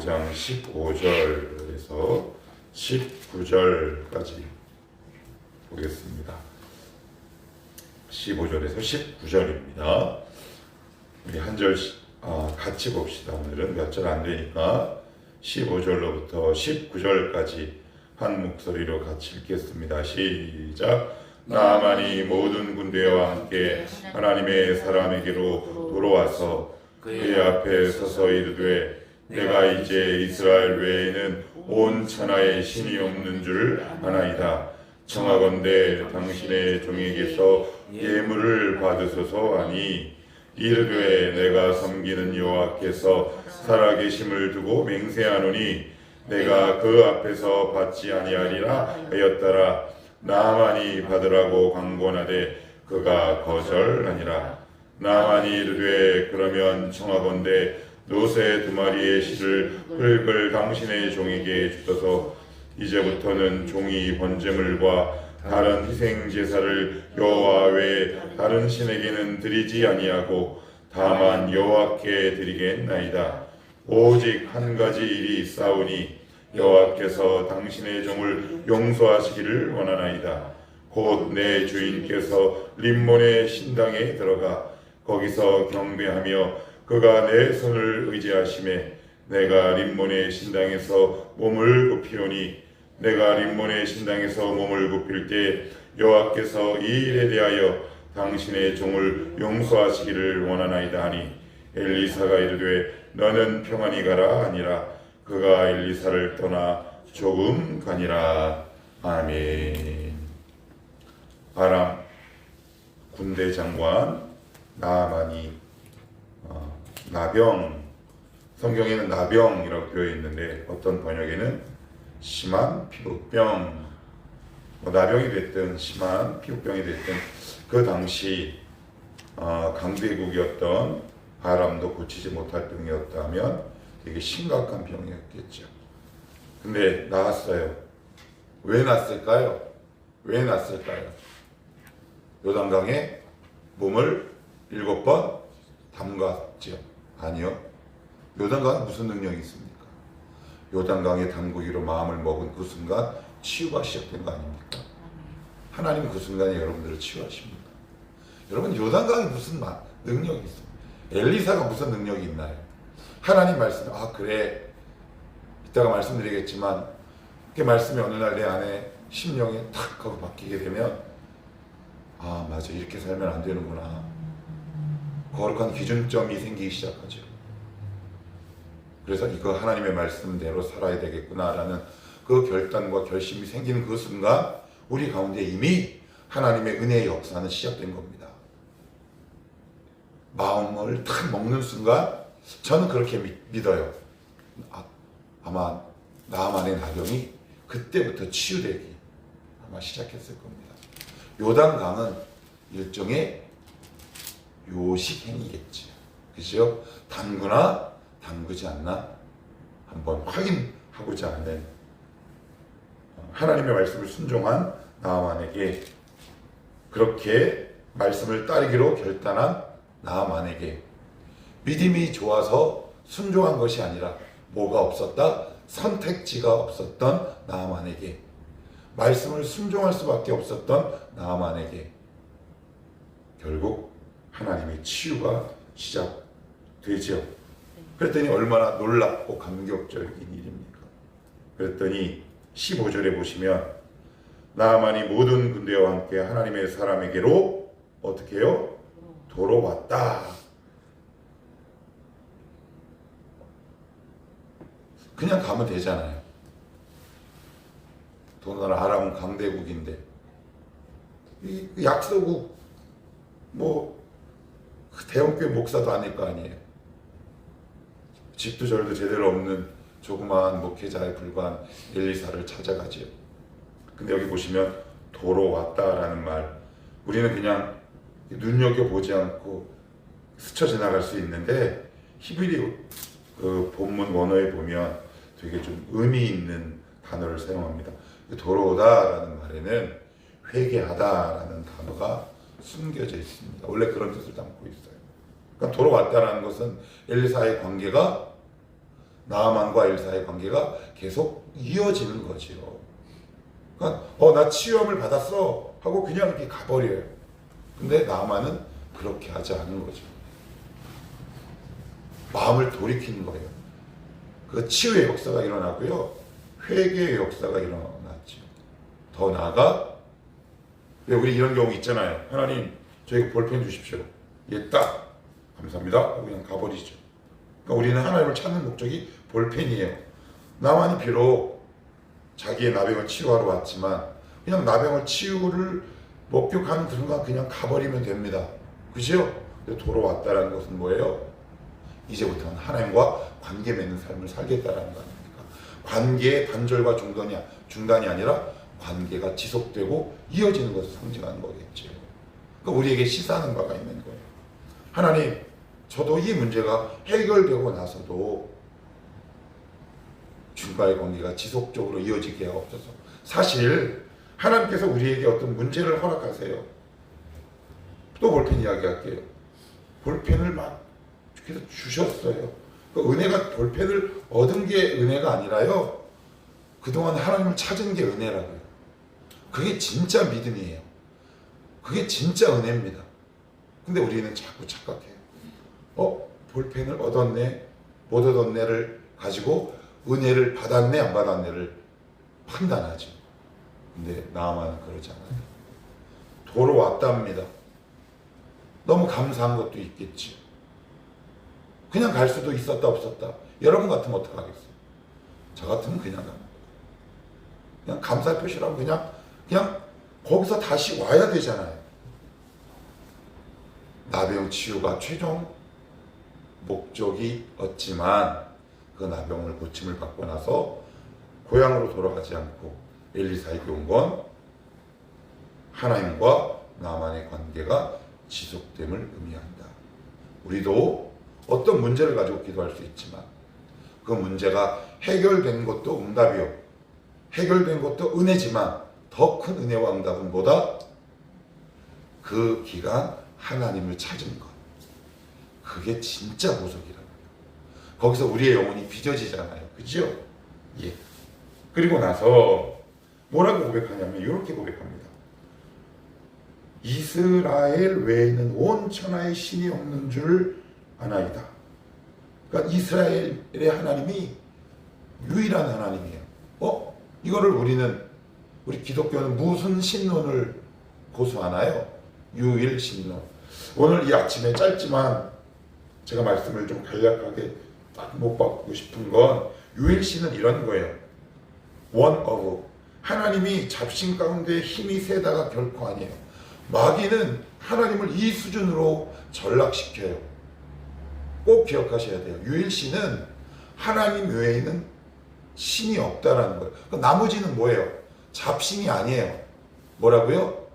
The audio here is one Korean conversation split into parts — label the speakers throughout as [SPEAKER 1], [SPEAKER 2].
[SPEAKER 1] 5장 15절에서 19절까지 보겠습니다. 15절에서 19절입니다. 우리 한 절씩 같이 봅시다. 오늘은 몇 절 안 되니까 15절로부터 19절까지 한 목소리로 같이 읽겠습니다. 시작. 나아만이 모든 군대와 함께 하나님의 사람에게로 돌아와서 그의 앞에 서서 이르되 내가 이제 이스라엘 외에는 온 천하에 신이 없는 줄 아나이다. 청하건대 당신의 종에게서 예물을 받으소서 하니 이르되 내가 섬기는 여호와께서 살아계심을 두고 맹세하노니 내가 그 앞에서 받지 아니하리라 하였더라. 나아만이 받으라고 강권하되 그가 거절하니라. 나아만이 이르되 그러면 청하건대 노새 2마리의 실을 흙을 당신의 종에게 주소서. 이제부터는 종이 번제물과 다른 희생 제사를 여호와 외에 다른 신에게는 드리지 아니하고 다만 여호와께 드리겠나이다. 오직 한 가지 일이 있사오니 여호와께서 당신의 종을 용서하시기를 원하나이다. 곧 내 주인께서 림몬의 신당에 들어가 거기서 경배하며 그가 내 손을 의지하심에 내가 림몬의 신당에서 몸을 굽히오니 내가 림몬의 신당에서 몸을 굽힐 때 여호와께서 이 일에 대하여 당신의 종을 용서하시기를 원하나이다 하니 엘리사가 이르되 너는 평안히 가라 하니라. 그가 엘리사를 떠나 조금 가니라. 아멘. 아람 군대 장관 나아만이 나병, 성경에는 나병이라고 되어 있는데 어떤 번역에는 심한 피부병, 나병이 됐든 심한 피부병이 됐든 그 당시 강대국이었던 아람도 고치지 못할 병이었다면 되게 심각한 병이었겠죠. 근데 나았어요. 왜 났을까요? 왜 났을까요? 요단강에 몸을 7번 담갔죠. 아니요. 요단강에 무슨 능력이 있습니까? 요단강에 담그기로 마음을 먹은 그 순간 치유가 시작된 거 아닙니까? 하나님은 그 순간에 여러분들을 치유하십니다. 여러분 요단강에 무슨 능력이 있습니까? 엘리사가 무슨 능력이 있나요? 하나님 말씀, 그래. 이따가 말씀드리겠지만 그 말씀이 어느 날 내 안에 심령이 탁 하고 바뀌게 되면 맞아. 이렇게 살면 안 되는구나. 거룩한 기준점이 생기기 시작하죠. 그래서 이거 하나님의 말씀대로 살아야 되겠구나라는 그 결단과 결심이 생기는 그 순간 우리 가운데 이미 하나님의 은혜의 역사는 시작된 겁니다. 마음을 탁 먹는 순간 저는 그렇게 믿어요. 아마 나만의 나병이 그때부터 치유되기 아마 시작했을 겁니다. 요단강은 일종의 요식행위겠죠. 그죠? 담그나 담그지 않나 한번 확인하고자 하는 하나님의 말씀을 순종한 나아만에게, 그렇게 말씀을 따르기로 결단한 나아만에게 믿음이 좋아서 순종한 것이 아니라 뭐가 없었다? 선택지가 없었던 나아만에게, 말씀을 순종할 수밖에 없었던 나아만에게 결국 하나님의 치유가 시작되죠. 그랬더니 얼마나 놀랍고 감격적인 일입니까? 그랬더니 15절에 보시면 나아만이 모든 군대와 함께 하나님의 사람에게로 어떻게 해요? 돌아왔다. 그냥 가면 되잖아요. 더군다나 아람은 강대국인데 이 약소국 대형교회 목사도 아닐 거 아니에요. 집도 절도 제대로 없는 조그마한 목회자에 불과한 엘리사를 찾아가지요. 근데 여기 보시면 돌아왔다라는 말, 우리는 그냥 눈여겨보지 않고 스쳐 지나갈 수 있는데 히브리 그 본문 원어에 보면 되게 좀 의미 있는 단어를 사용합니다. 돌아오다라는 말에는 회개하다라는 단어가 숨겨져 있습니다. 원래 그런 뜻을 담고 있어요. 그러니까 돌아왔다라는 것은 엘리사의 관계가 나아만과 엘사의 관계가 계속 이어지는 거지요. 그러니까 나 치유함을 받았어 하고 그냥 이렇게 가버려요. 근데 나아만은 그렇게 하지 않은 거죠. 마음을 돌이키는 거예요. 그 치유의 역사가 일어나고요, 회개의 역사가 일어났죠. 더 나아가, 왜 우리 이런 경우 있잖아요. 하나님, 저에게 볼펜 주십시오. 예, 딱 감사합니다 하고 그냥 가버리죠. 그러니까 우리는 하나님을 찾는 목적이 볼펜이에요. 나만이 비록 자기의 나병을 치유하러 왔지만 그냥 나병을 치유를 목격하는 그 순간 그냥 가버리면 됩니다. 그죠? 돌아왔다라는 것은 뭐예요? 이제부터는 하나님과 관계 맺는 삶을 살겠다라는 거 아닙니까? 관계의 단절과 중단이 아니라 관계가 지속되고 이어지는 것을 상징하는 거겠죠. 그러니까 우리에게 시사하는 바가 있는 거예요. 하나님, 저도 이 문제가 해결되고 나서도 주님과의 관계가 지속적으로 이어지게 하옵소서. 사실 하나님께서 우리에게 어떤 문제를 허락하세요. 또 볼펜 이야기할게요. 볼펜을 막 주셨어요. 그 은혜가, 볼펜을 얻은 게 은혜가 아니라요, 그동안 하나님을 찾은 게 은혜라고요. 그게 진짜 믿음이에요. 그게 진짜 은혜입니다. 근데 우리는 자꾸 착각해요. 볼펜을 얻었네, 못 얻었네를 가지고 은혜를 받았네, 안 받았네를 판단하죠. 근데 나아만은 그러지 않아요. 돌아왔답니다. 너무 감사한 것도 있겠지. 그냥 갈 수도 있었다 없었다. 여러분 같으면 어떡하겠어요? 저 같으면 그냥 갑니다. 그냥 감사 표시라고 그냥 거기서 다시 와야 되잖아요. 나병 치유가 최종 목적이었지만 그 나병을 고침을 받고 나서 고향으로 돌아가지 않고 엘리사에게 온 건 하나님과 나만의 관계가 지속됨을 의미한다. 우리도 어떤 문제를 가지고 기도할 수 있지만 그 문제가 해결된 것도 응답이요, 해결된 것도 은혜지만 더 큰 은혜와 응답은 뭐다? 그 기간 하나님을 찾은 것. 그게 진짜 보석이라는 거예요. 거기서 우리의 영혼이 빚어지잖아요. 그죠? 예. 그리고 나서 뭐라고 고백하냐면 이렇게 고백합니다. 이스라엘 외에는 온 천하에 신이 없는 줄 아나이다. 그러니까 이스라엘의 하나님이 유일한 하나님이에요. 이거를 우리 기독교는 무슨 신론을 고수하나요? 유일 신론. 오늘 이 아침에 짧지만 제가 말씀을 좀 간략하게 딱 못 받고 싶은 건, 유일신은 이런 거예요. one of. 하나님이 잡신 가운데 힘이 세다가 결코 아니에요. 마귀는 하나님을 이 수준으로 전락시켜요. 꼭 기억하셔야 돼요. 유일신은 하나님 외에는 신이 없다라는 거예요. 나머지는 뭐예요? 잡신이 아니에요. 뭐라고요?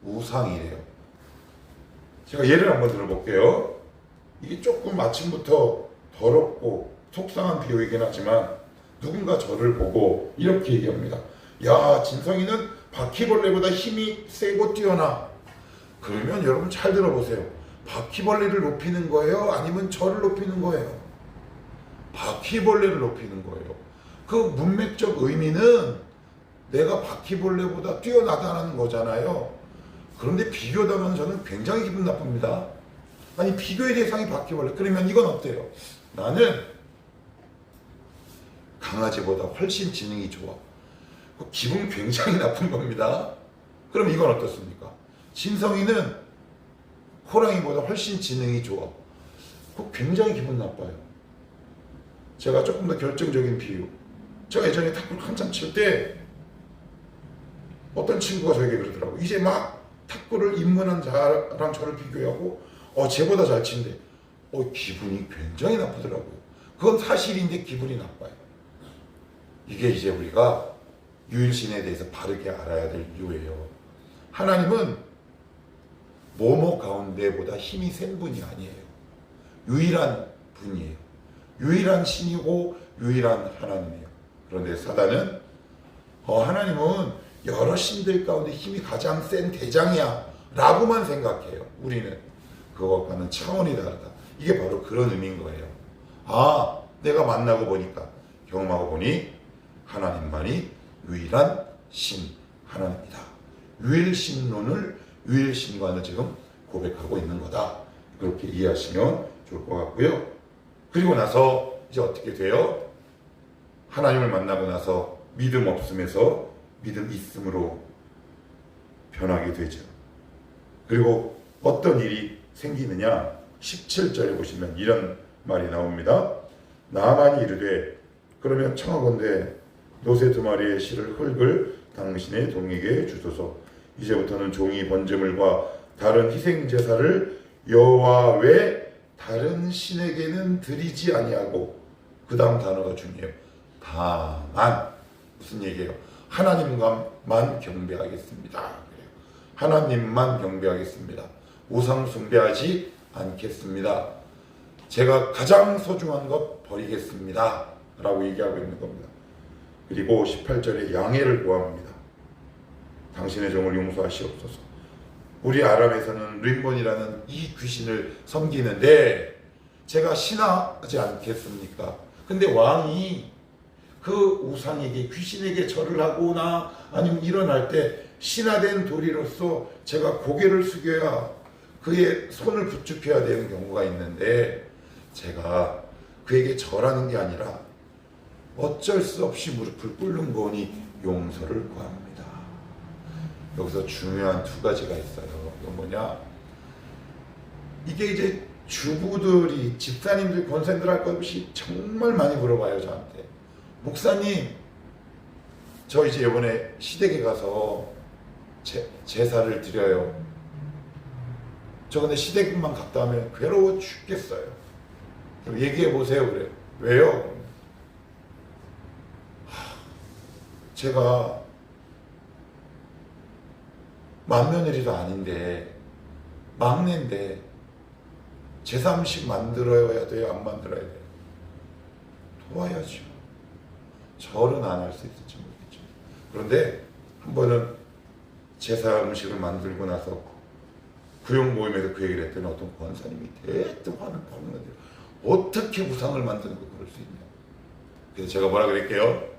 [SPEAKER 1] 우상이래요. 제가 예를 한번 들어볼게요. 이게 조금 아침부터 더럽고 속상한 비유이긴 하지만 누군가 저를 보고 이렇게 얘기합니다. 야, 진성이는 바퀴벌레보다 힘이 세고 뛰어나. 그러면 여러분 잘 들어보세요. 바퀴벌레를 높이는 거예요? 아니면 저를 높이는 거예요? 바퀴벌레를 높이는 거예요. 그 문맥적 의미는 내가 바퀴벌레보다 뛰어나다는 거잖아요. 그런데 비교당하면 저는 굉장히 기분 나쁩니다. 아니, 비교의 대상이 바퀴벌레. 그러면 이건 어때요? 나는 강아지보다 훨씬 지능이 좋아. 기분 굉장히 나쁜 겁니다. 그럼 이건 어떻습니까? 진성이는 호랑이보다 훨씬 지능이 좋아. 굉장히 기분 나빠요. 제가 조금 더 결정적인 비유. 제가 예전에 탁구를 한참 칠 때 어떤 친구가 저에게 그러더라고. 이제 막 탁구를 입문한 자랑 저를 비교하고 쟤보다 잘 친대. 기분이 굉장히 나쁘더라고요. 그건 사실인데 기분이 나빠요. 이게 이제 우리가 유일신에 대해서 바르게 알아야 될 이유예요. 하나님은 모모 가운데보다 힘이 센 분이 아니에요. 유일한 분이에요. 유일한 신이고 유일한 하나님이에요. 그런데 사단은 하나님은 여러 신들 가운데 힘이 가장 센 대장이야 라고만 생각해요. 우리는 그것과는 차원이 다르다. 이게 바로 그런 의미인 거예요. 내가 만나고 보니까, 경험하고 보니 하나님만이 유일한 신 하나님이다. 유일신론을, 유일신관을 지금 고백하고 있는 거다. 그렇게 이해하시면 좋을 것 같고요. 그리고 나서 이제 어떻게 돼요? 하나님을 만나고 나서 믿음 없음에서 믿음 있음으로 변하게 되죠. 그리고 어떤 일이 생기느냐? 17절에 보시면 이런 말이 나옵니다. 나아만이 이르되 그러면 청하건대 노새 2마리의 실을 흙을 당신의 동에게 주소서. 이제부터는 종이 번제물과 다른 희생 제사를 여호와 외 다른 신에게는 드리지 아니하고, 그 다음 단어가 중요해요. 다만, 무슨 얘기예요? 하나님만 경배하겠습니다. 그래요. 하나님만 경배하겠습니다. 우상 숭배하지 않겠습니다. 제가 가장 소중한 것 버리겠습니다. 라고 얘기하고 있는 겁니다. 그리고 18절에 양해를 구합니다. 당신의 종을 용서하시옵소서. 우리 아람에서는 림본이라는 이 귀신을 섬기는데 제가 신하지 않겠습니까? 근데 왕이 그 우상에게, 귀신에게 절을 하거나 아니면 일어날 때 신하된 도리로서 제가 고개를 숙여야, 그의 손을 부축해야 되는 경우가 있는데, 제가 그에게 절하는 게 아니라 어쩔 수 없이 무릎을 꿇는 거니 용서를 구합니다. 여기서 중요한 2가지가 있어요. 이건 뭐냐? 이게 이제 주부들이, 집사님들, 권사님들 할 것 없이 정말 많이 물어봐요, 저한테. 목사님, 저 이제 이번에 시댁에 가서 제사를 드려요. 저 근데 시댁만 갔다 하면 괴로워 죽겠어요. 얘기해 보세요. 그래요. 왜요? 제가 맏며느리도 아닌데, 막내인데 제사 음식 만들어야 돼요? 안 만들어야 돼요? 도와야죠. 절은 안 할 수 있을지 모르겠죠. 그런데 한 번은 제사 음식을 만들고 나서 구역 모임에서 그 얘기를 했더니 어떤 권사님이 대뜸 화를 퍼는데, 어떻게 우상을 만드는 거 그럴 수 있냐. 그래서 제가 뭐라 그랬게요?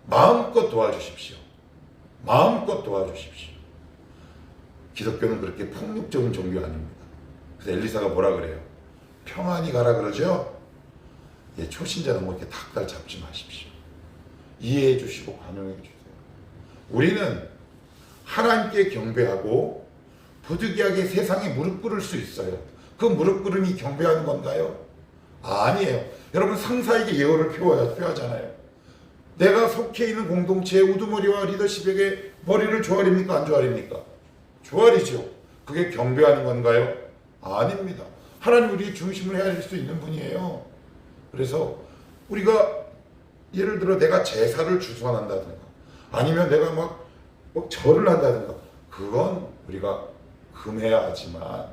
[SPEAKER 1] 마음껏 도와주십시오. 마음껏 도와주십시오. 기독교는 그렇게 폭력적인 종교 아닙니다. 그래서 엘리사가 뭐라 그래요? 평안히 가라 그러죠? 예, 초신자는 뭐 이렇게 닭달 잡지 마십시오. 이해해 주시고 관용해 주세요. 우리는 하나님께 경배하고 부득이하게 세상에 무릎 꿇을 수 있어요. 그 무릎 꿇음이 경배하는 건가요? 아니에요. 여러분, 상사에게 예우를 표하잖아요. 내가 속해 있는 공동체의 우두머리와 리더십에게 머리를 조아립니까? 안 조아립니까? 조아리죠. 그게 경배하는 건가요? 아닙니다. 하나님 우리의 중심을 헤아릴 수 있는 분이에요. 그래서 우리가 예를 들어 내가 제사를 주선한다든가 아니면 내가 막 절을 한다든가, 그건 우리가 금해야 하지만,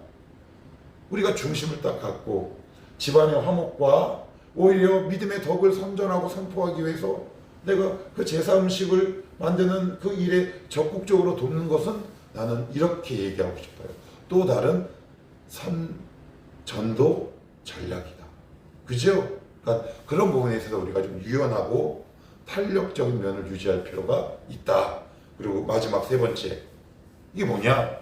[SPEAKER 1] 우리가 중심을 딱 갖고 집안의 화목과 오히려 믿음의 덕을 선전하고 선포하기 위해서 내가 그 제사 음식을 만드는 그 일에 적극적으로 돕는 것은, 나는 이렇게 얘기하고 싶어요. 또 다른 전도 전략이다. 그죠? 그러니까 그런 부분에 있어서 우리가 좀 유연하고 탄력적인 면을 유지할 필요가 있다. 그리고 마지막 3번째, 이게 뭐냐?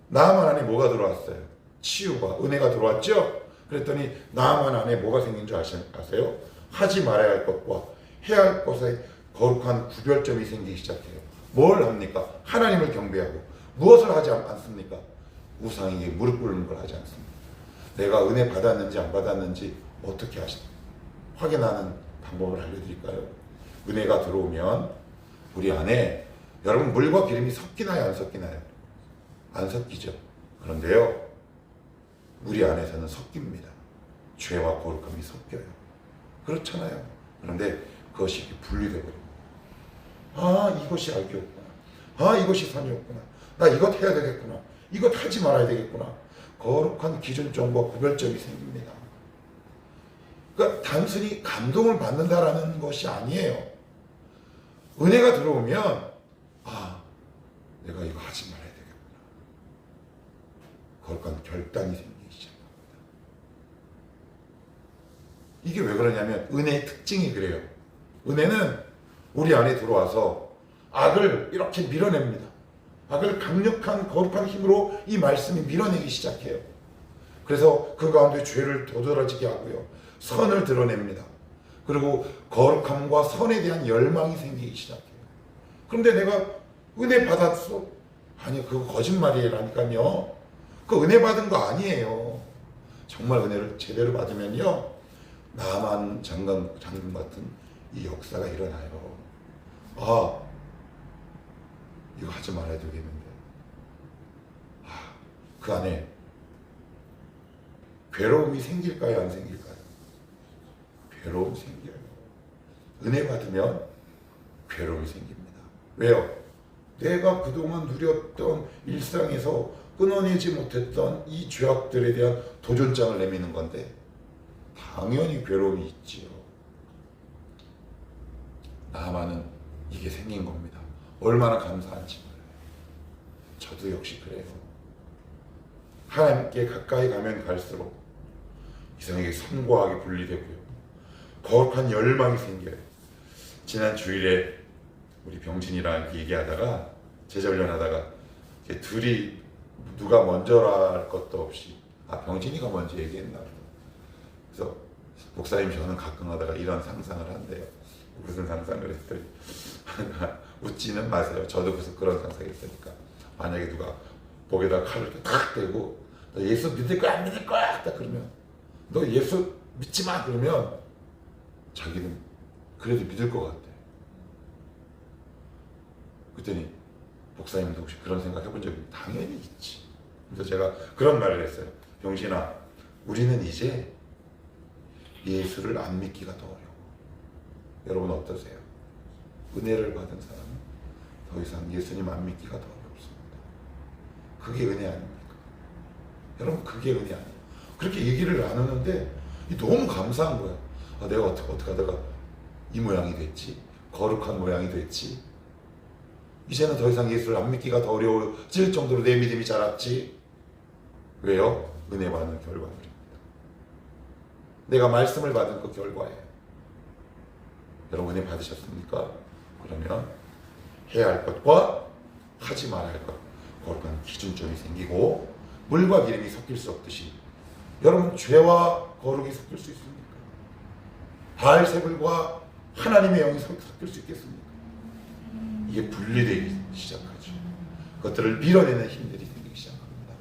[SPEAKER 1] 나아만 안에 뭐가 들어왔어요? 치유가, 은혜가 들어왔죠? 그랬더니 나아만 안에 뭐가 생긴 줄 아세요? 하지 말아야 할 것과 해야 할 것에 거룩한 구별점이 생기기 시작해요. 뭘 합니까? 하나님을 경배하고. 무엇을 하지 않습니까? 우상에게 무릎 꿇는 걸 하지 않습니다. 내가 은혜 받았는지 안 받았는지 어떻게 확인하는 방법을 알려드릴까요? 은혜가 들어오면 우리 안에, 여러분, 물과 기름이 섞이나요? 안 섞이나요? 안 섞이죠. 그런데요, 우리 안에서는 섞입니다. 죄와 거룩함이 섞여요. 그렇잖아요. 그런데 그것이 분리되거든요. 아, 이것이 악이었구나. 아, 이것이 선이었구나. 나 이것 해야 되겠구나. 이것 하지 말아야 되겠구나. 거룩한 기준점과 구별점이 생깁니다. 그러니까 단순히 감동을 받는다라는 것이 아니에요. 은혜가 들어오면, 아, 내가 이거 하지 말아야 되겠구나. 거룩한 결단이 생기기 시작합니다. 이게 왜 그러냐면 은혜의 특징이 그래요. 은혜는 우리 안에 들어와서 악을 이렇게 밀어냅니다. 악을 강력한 거룩한 힘으로 이 말씀이 밀어내기 시작해요. 그래서 그 가운데 죄를 도드라지게 하고요. 선을 드러냅니다. 그리고 거룩함과 선에 대한 열망이 생기기 시작해요. 그런데 내가 은혜 받았어? 아니, 그거 거짓말이라니까요. 그 은혜 받은 거 아니에요. 정말 은혜를 제대로 받으면요, 나만 장군 같은 이 역사가 일어나요. 아, 이거 하지 말아야 되겠는데. 그 안에 괴로움이 생길까요, 안 생길까요? 괴로움 생겨요. 은혜 받으면 괴로움이 생깁니다. 왜요? 내가 그동안 누렸던 일상에서 끊어내지 못했던 이 죄악들에 대한 도전장을 내미는 건데 당연히 괴로움이 있지요. 나만은 이게 생긴 겁니다. 얼마나 감사한지 몰라요. 저도 역시 그래요. 하나님께 가까이 가면 갈수록 이상하게 선과 악이 분리되고요. 거룩한 열망이 생겨요. 지난 주일에 우리 병진이랑 얘기하다가 제자훈련하다가 둘이 누가 먼저라 할 것도 없이 병진이가 먼저 얘기했나 보다. 그래서 목사님 저는 가끔 하다가 이런 상상을 한대요. 무슨 상상을 했더니 웃지는 마세요. 저도 그런 상상했으니까 만약에 누가 목에다 칼을 이렇게 탁 대고 너 예수 믿을 거야 안 믿을 거야 딱 그러면 너 예수 믿지 마 그러면 자기는 그래도 믿을 것 같아. 그랬더니 목사님도 혹시 그런 생각 해본 적이 당연히 있지. 그래서 제가 그런 말을 했어요. 병신아, 우리는 이제 예수를 안 믿기가 더 어려워. 여러분 어떠세요? 은혜를 받은 사람은 더 이상 예수님 안 믿기가 더 어렵습니다. 그게 은혜 아닙니까? 여러분 그게 은혜 아니에요. 그렇게 얘기를 나누는데 너무 감사한 거야. 내가 어떻게 하다가 이 모양이 됐지? 거룩한 모양이 됐지? 이제는 더 이상 예수를 안 믿기가 더 어려워질 정도로 내 믿음이 자랐지? 왜요? 은혜 받는 결과물입니다. 내가 말씀을 받은 그 결과예요. 여러분 은혜 받으셨습니까? 그러면 해야 할 것과 하지 말아야 할 것, 거룩한 기준점이 생기고 물과 기름이 섞일 수 없듯이 여러분 죄와 거룩이 섞일 수 있습니까? 바알세불과 하나님의 영이 섞일 수 있겠습니까? 이게 분리되기 시작하죠. 그것들을 밀어내는 힘들이 생기기 시작합니다.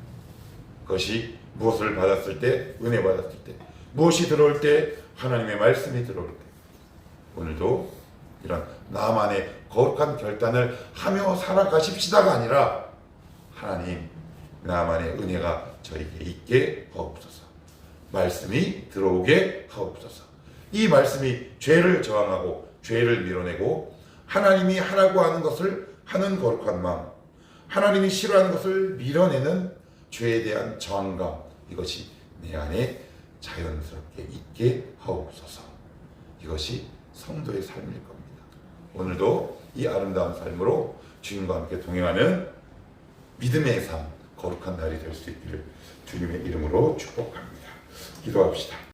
[SPEAKER 1] 그것이 무엇을 받았을 때, 은혜 받았을 때, 무엇이 들어올 때, 하나님의 말씀이 들어올 때, 오늘도 이런 나만의 거룩한 결단을 하며 살아가십시다가 아니라 하나님, 나만의 은혜가 저에게 있게 하옵소서. 말씀이 들어오게 하옵소서. 이 말씀이 죄를 저항하고 죄를 밀어내고 하나님이 하라고 하는 것을 하는 거룩한 마음, 하나님이 싫어하는 것을 밀어내는 죄에 대한 저항감, 이것이 내 안에 자연스럽게 있게 하옵소서. 이것이 성도의 삶일 겁니다. 오늘도 이 아름다운 삶으로 주님과 함께 동행하는 믿음의 삶, 거룩한 날이 될 수 있기를 주님의 이름으로 축복합니다. 기도합시다.